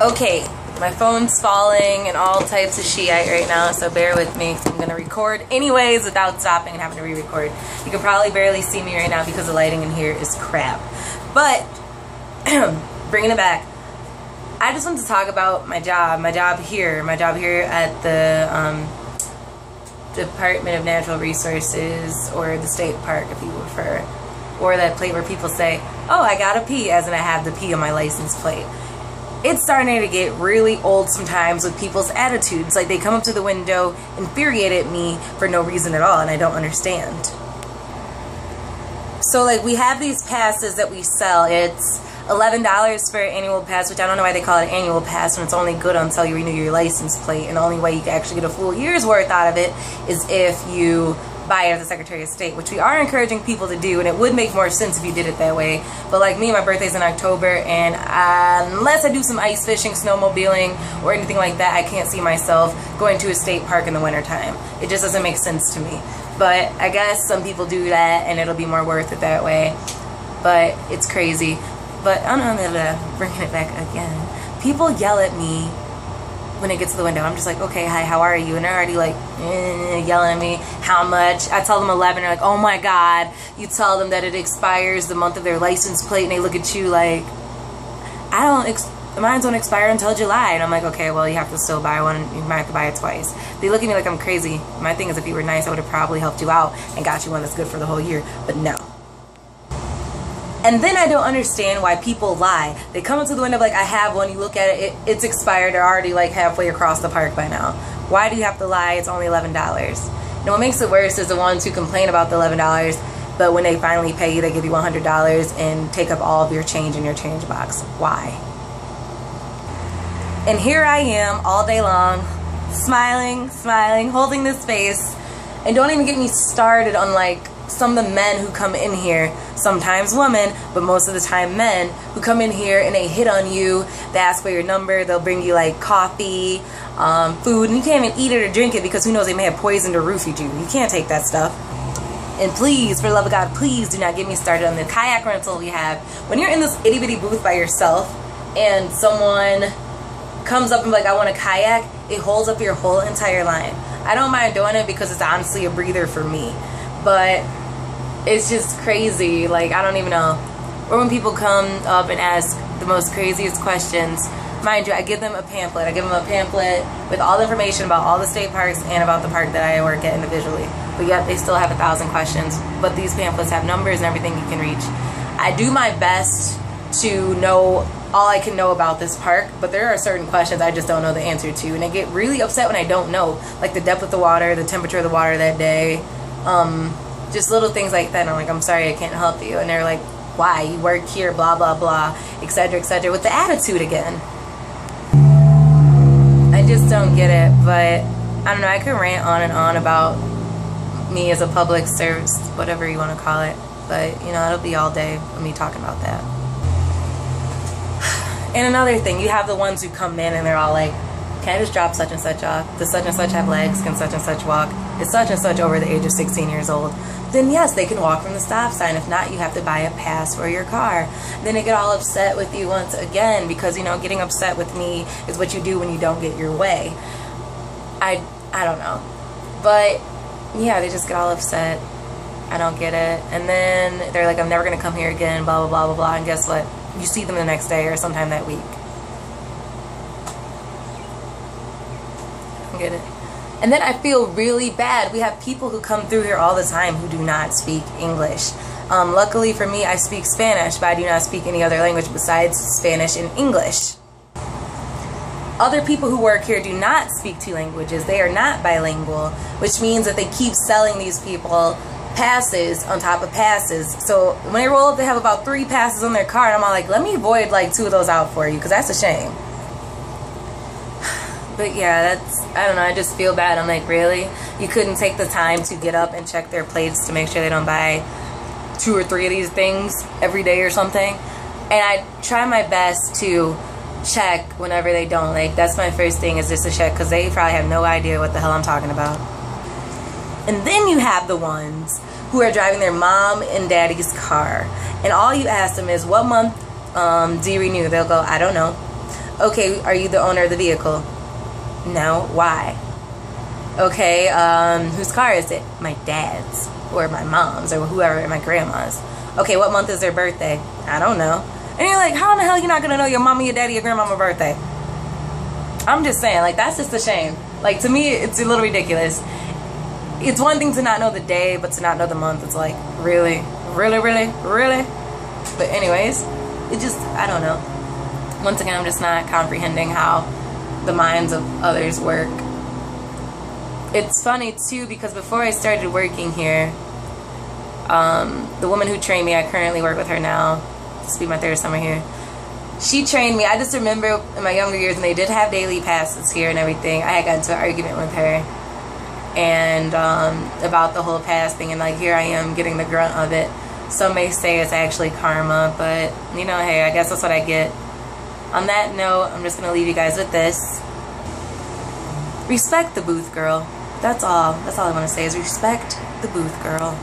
Okay, my phone's falling and all types of shit right now, so bear with me because I'm going to record anyways without stopping and having to re-record. You can probably barely see me right now because the lighting in here is crap. But, bringing it back, I just want to talk about my job here at the Department of Natural Resources, or the state park if you prefer, or that plate where people say, oh, I got a P, as in I have the P on my license plate. It's starting to get really old sometimes with people's attitudes. Like, they come up to the window, infuriate at me for no reason at all, and I don't understand. So, like, we have these passes that we sell. It's $11 for an annual pass, which I don't know why they call it an annual pass when it's only good until you renew your license plate, and the only way you can actually get a full year's worth out of it is if you buy it at the Secretary of State, which we are encouraging people to do, and it would make more sense if you did it that way. But like me, my birthday's in October, and unless I do some ice fishing, snowmobiling, or anything like that, I can't see myself going to a state park in the wintertime. It just doesn't make sense to me. But I guess some people do that, and it'll be more worth it that way. But it's crazy. But I'm bringing it back again. People yell at me when it gets to the window. I'm just like, okay, hi, how are you? And they're already like, yelling at me, how much? I tell them 11, they're like, oh my God. You tell them that it expires the month of their license plate, and they look at you like, mine don't expire until July. And I'm like, okay, well, you have to still buy one. You might have to buy it twice. They look at me like I'm crazy. My thing is, if you were nice, I would have probably helped you out and got you one that's good for the whole year. But no. And then I don't understand why people lie. They come up to the window like, I have one, you look at it, it's expired, they're already like halfway across the park by now. Why do you have to lie? It's only $11. Now what makes it worse is the ones who complain about the $11, but when they finally pay you, they give you $100 and take up all of your change in your change box. Why? And here I am all day long, smiling, holding this face, and don't even get me started on like some of the men who come in here, sometimes women, but most of the time men, who come in here and they hit on you, they ask for your number, they'll bring you like coffee, food, and you can't even eat it or drink it because who knows, they may have poisoned or roofied you. You can't take that stuff. And please, for the love of God, please do not get me started on the kayak rental we have. When you're in this itty bitty booth by yourself and someone comes up and like, I want a kayak, it holds up your whole entire line. I don't mind doing it because it's honestly a breather for me. But it's just crazy, like, I don't even know. Or when people come up and ask the most craziest questions, mind you, I give them a pamphlet. I give them a pamphlet with all the information about all the state parks and about the park that I work at individually. But yet they still have 1,000 questions. But these pamphlets have numbers and everything you can reach. I do my best to know all I can know about this park, but there are certain questions I just don't know the answer to. And I get really upset when I don't know, like the depth of the water, the temperature of the water that day, just little things like that. And I'm like, I'm sorry, I can't help you. And they're like, why? You work here, blah, blah, blah, etc., with the attitude again. I just don't get it. But I don't know, I could rant on and on about me as a public service, whatever you want to call it. But, you know, it'll be all day of me talking about that. And another thing, you have the ones who come in and they're all like, can I just drop such and such off? Does such and such have legs? Can such and such walk? Is such and such over the age of 16 years old? Then yes, they can walk from the stop sign. If not, you have to buy a pass for your car. Then they get all upset with you once again because, you know, getting upset with me is what you do when you don't get your way. I don't know. But yeah, they just get all upset. I don't get it. And then they're like, I'm never going to come here again, blah, blah, blah, blah, blah. And guess what? You see them the next day or sometime that week. Get it. And then I feel really bad. We have people who come through here all the time who do not speak English. Luckily for me, I speak Spanish, but I do not speak any other language besides Spanish and English. Other people who work here do not speak 2 languages. They are not bilingual, which means that they keep selling these people passes on top of passes. So when they roll up, they have about 3 passes on their card. I'm all like, let me void like 2 of those out for you, because that's a shame. But yeah, I don't know, I just feel bad. I'm like, really? You couldn't take the time to get up and check their plates to make sure they don't buy 2 or 3 of these things every day or something? And I try my best to check whenever they don't. Like, that's my first thing, is just to check, because they probably have no idea what the hell I'm talking about. And then you have the ones who are driving their mom and daddy's car. And all you ask them is, what month do you renew? They'll go, I don't know. Okay, are you the owner of the vehicle? No. Why? Okay, whose car is it? My dad's, or my mom's, or whoever, my grandma's. Okay, what month is their birthday? I don't know. And you're like, how in the hell are you not gonna know your mama, your daddy, your grandmama's birthday? I'm just saying, like, that's just a shame. Like, to me, it's a little ridiculous. It's one thing to not know the day, but to not know the month, it's like, really? Really, really, really? But anyways, it just, I don't know. Once again, I'm just not comprehending how the minds of others work. It's funny, too, because before I started working here, the woman who trained me, I currently work with her now. This will be my third summer here. She trained me. I just remember in my younger years when they did have daily passes here and everything, I had gotten into an argument with her and about the whole pass thing, and like here I am getting the grunt of it. Some may say it's actually karma, but you know, hey, I guess that's what I get. On that note, I'm just gonna leave you guys with this. Respect the booth girl. That's all I want to say is respect the booth girl.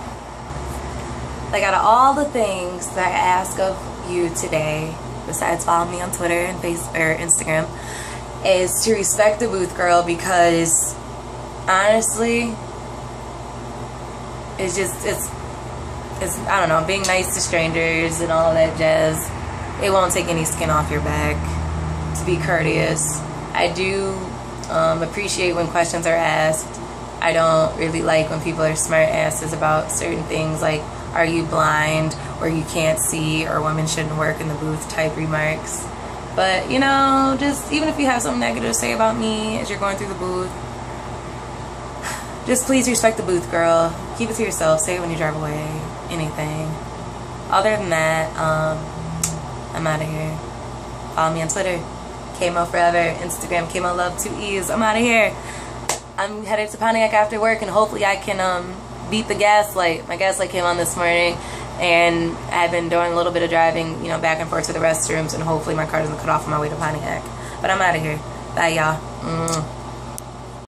Like, out of all the things that I ask of you today, besides following me on Twitter and Facebook or Instagram, is to respect the booth girl, because honestly, it's I don't know, being nice to strangers and all that jazz, it won't take any skin off your back. To be courteous, I do appreciate when questions are asked. I don't really like when people are smart asses about certain things, like, are you blind, or you can't see, or women shouldn't work in the booth type remarks. But, you know, just even if you have something negative to say about me as you're going through the booth, just please respect the booth girl. Keep it to yourself. Say it when you drive away. Anything. Other than that, I'm out of here. Follow me on Twitter. KMO Forever. Instagram, KMO Love 2 E's. I'm out of here. I'm headed to Pontiac after work, and hopefully I can beat the gas light. My gas light came on this morning, and I've been doing a little bit of driving, you know, back and forth to the restrooms, and hopefully my car doesn't cut off on my way to Pontiac. But I'm out of here. Bye, y'all.